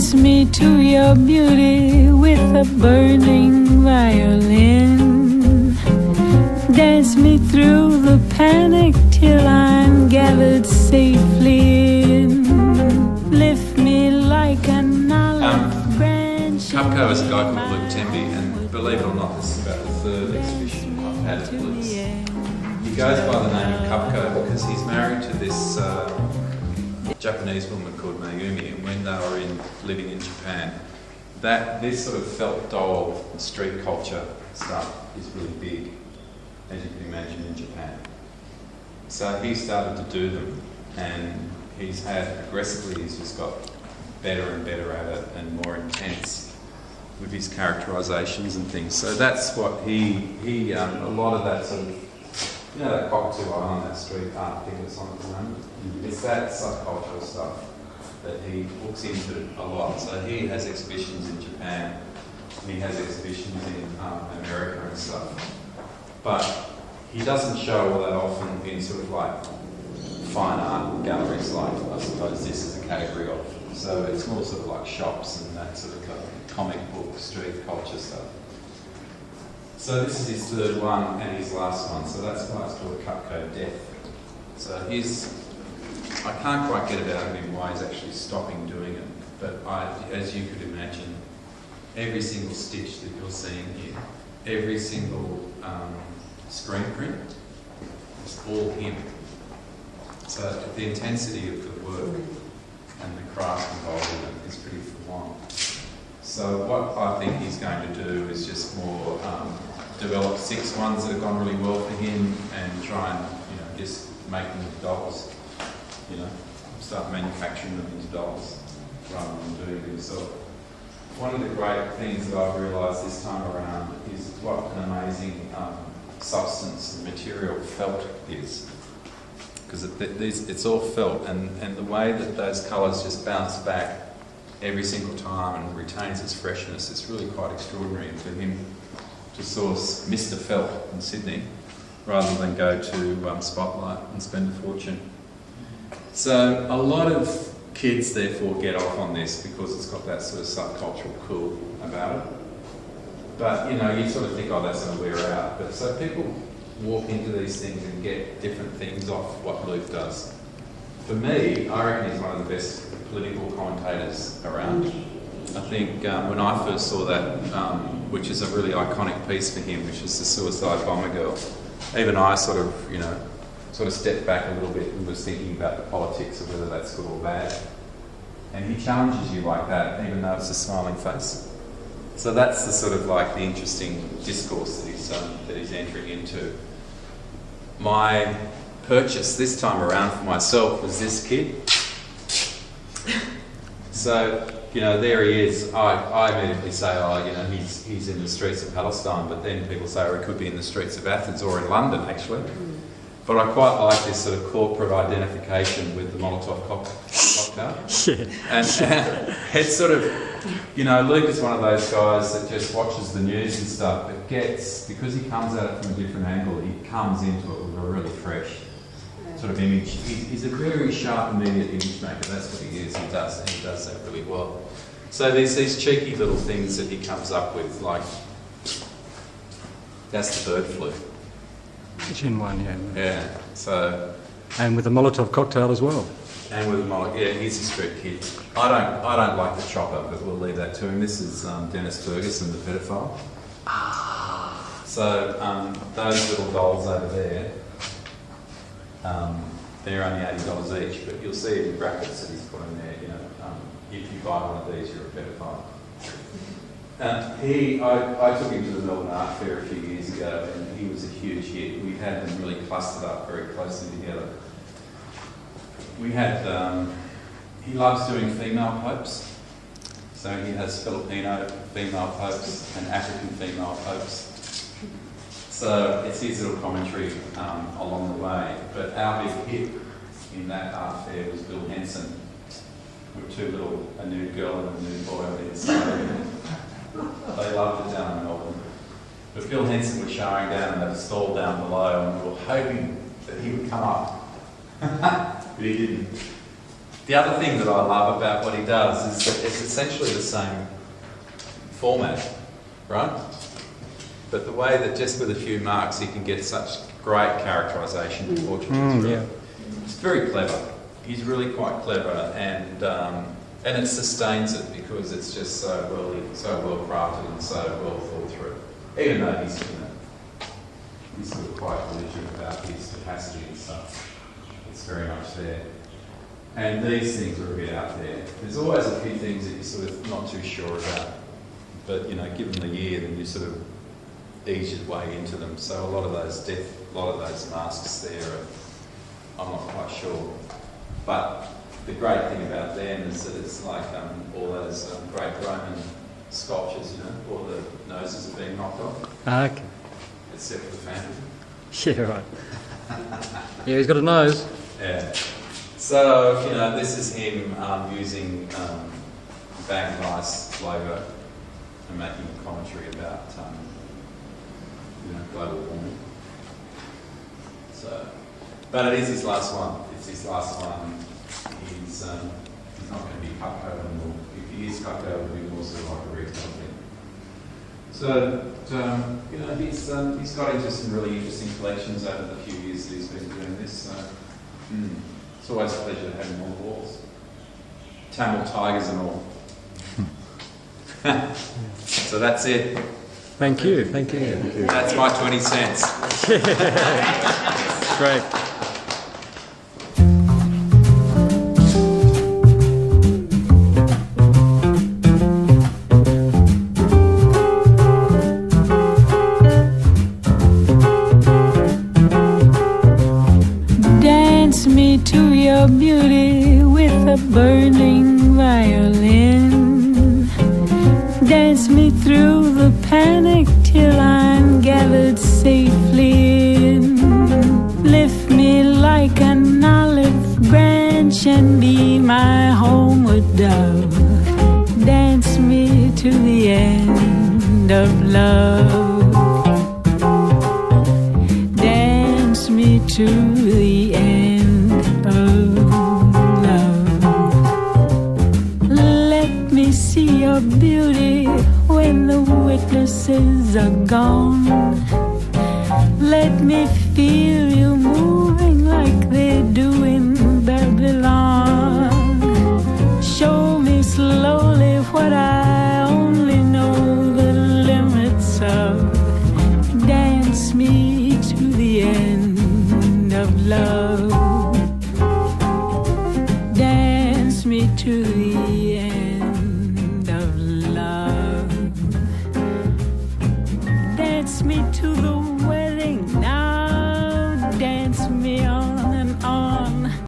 Dance me to your beauty with a burning violin. Dance me through the panic till I'm gathered safely in. Lift me like an olive branch. CUPCO is a guy called LUKE TEMBY, and believe it or not, this is about the third exhibition I've had at LUKE's. He goes by the name of CUPCO because he's married to this Japanese woman called Mayumi, and when they were living in Japan, this sort of felt doll street culture stuff is really big, as you can imagine, in Japan. So he started to do them, and he's just got better and better at it and more intense with his characterizations and things. So that's what he a lot of that sort of, you know, that cockatoo eye on that street art thing that's on at the moment. It's that subcultural stuff that he looks into a lot. So he has exhibitions in Japan, he has exhibitions in America and stuff. But he doesn't show all that often in sort of like fine art galleries, like I suppose this is a category of. So it's more sort of like shops and that sort of comic book, street culture stuff. So this is his third one and his last one, so that's why it's called CUPCO Death. So I can't quite get it out of him why he's actually stopping doing it, but as you could imagine, every single stitch that you're seeing here, every single screen print, it's all him. So the intensity of the work and the craft involved in it is pretty full on. So what I think he's going to do is just more develop 6 ones that have gone really well for him and try and, you know, just make them into dolls. You know, start manufacturing them into dolls rather than doing it himself. One of the great things that I've realised this time around is what an amazing substance and material felt is. Because it's all felt, and the way that those colours just bounce back every single time and retains its freshness, it's really quite extraordinary. And for him to source Mr. Felt in Sydney rather than go to Spotlight and spend a fortune. So a lot of kids therefore get off on this because it's got that sort of subcultural cool about it. But you know, you sort of think, oh, that's going to wear out. But so people walk into these things and get different things off what Luke does. For me, I reckon he's one of the best political commentators around. I think when I first saw that, which is a really iconic piece for him, which is the Suicide Bomber Girl, even I sort of stepped back a little bit and was thinking about the politics of whether that's good or bad. And he challenges you like that, even though it's a smiling face. So that's the sort of like the interesting discourse that he's entering into. My purchase this time around for myself was this kid. So, you know, there he is. I immediately say, oh, you know, he's in the streets of Palestine, but then people say, oh, he could be in the streets of Athens or in London, actually. But I quite like this sort of corporate identification with the Molotov cocktail. And it's sort of, you know, Luke is one of those guys that just watches the news and stuff, but because he comes at it from a different angle, he comes into it with a really fresh sort of image. He's a very sharp, immediate image maker. That's what he is. He does that really well. So there's these cheeky little things that he comes up with, like that's the bird flu. Gin one, yeah. Yeah. So. And with the Molotov cocktail as well. And with the Molotov, yeah, he's a street kid. I don't like the chopper, but we'll leave that to him. This is Dennis Ferguson, the pedophile. So those little dolls over there. They're only $80 each, but you'll see in brackets that he's put in there, you know, if you buy one of these, you're a pedophile. I took him to the Melbourne Art Fair a few years ago, and he was a huge hit. We had them really clustered up very closely together. We had, he loves doing female popes, so he has Filipino female popes and African female popes. So it's his little commentary along the way. But our big hit in that art fair was Bill Henson, with a nude girl and a nude boy on the inside. They loved it down in Melbourne. But Bill Henson was showing down in that stall down below, and we were hoping that he would come up. But he didn't. The other thing that I love about what he does is that it's essentially the same format, right? But the way that just with a few marks he can get such great characterisation and portraiture through it. It's very clever. He's really quite clever, and it sustains it because it's just so well crafted and so well thought through. Even though he's sort of quite belligerent about his capacity and stuff, it's very much there. And these things are a bit out there. There's always a few things that you're sort of not too sure about, but you know, given the year, then you sort of ease your way into them. So a lot of those masks there are, I'm not quite sure. But the great thing about them is that it's like all those great Roman sculptures, you know, all the noses are being knocked off. Okay. Except for the Phantom. Yeah, right. Yeah, he's got a nose. Yeah. So, you know, this is him using Bang Rice logo and making a commentary about, you know, global warming. So, but it is his last one. It's his last one. He's not going to be CUPCO anymore. If he is CUPCO, it will be more sort of like a retail thing. So, you know, he's got into some really interesting collections over the few years that he's been doing this. So, it's always a pleasure to have him on the walls. Tamil tigers and all. So that's it. Thank you. Thank you. That's my 20 cents. Great. Dance me to your beauty with a burning violin. Dance me through the panic till I'm gathered safely in. Lift me like an olive branch and be my homeward dove. Dance me to the end of love. Dance me to the end of love. Let me see your beauty when the witnesses are gone. Let me feel you moving like they do in Babylon. Show me slowly what I only know the limits of. Dance me to the end of love. Dance me to the end of love. Dance me to the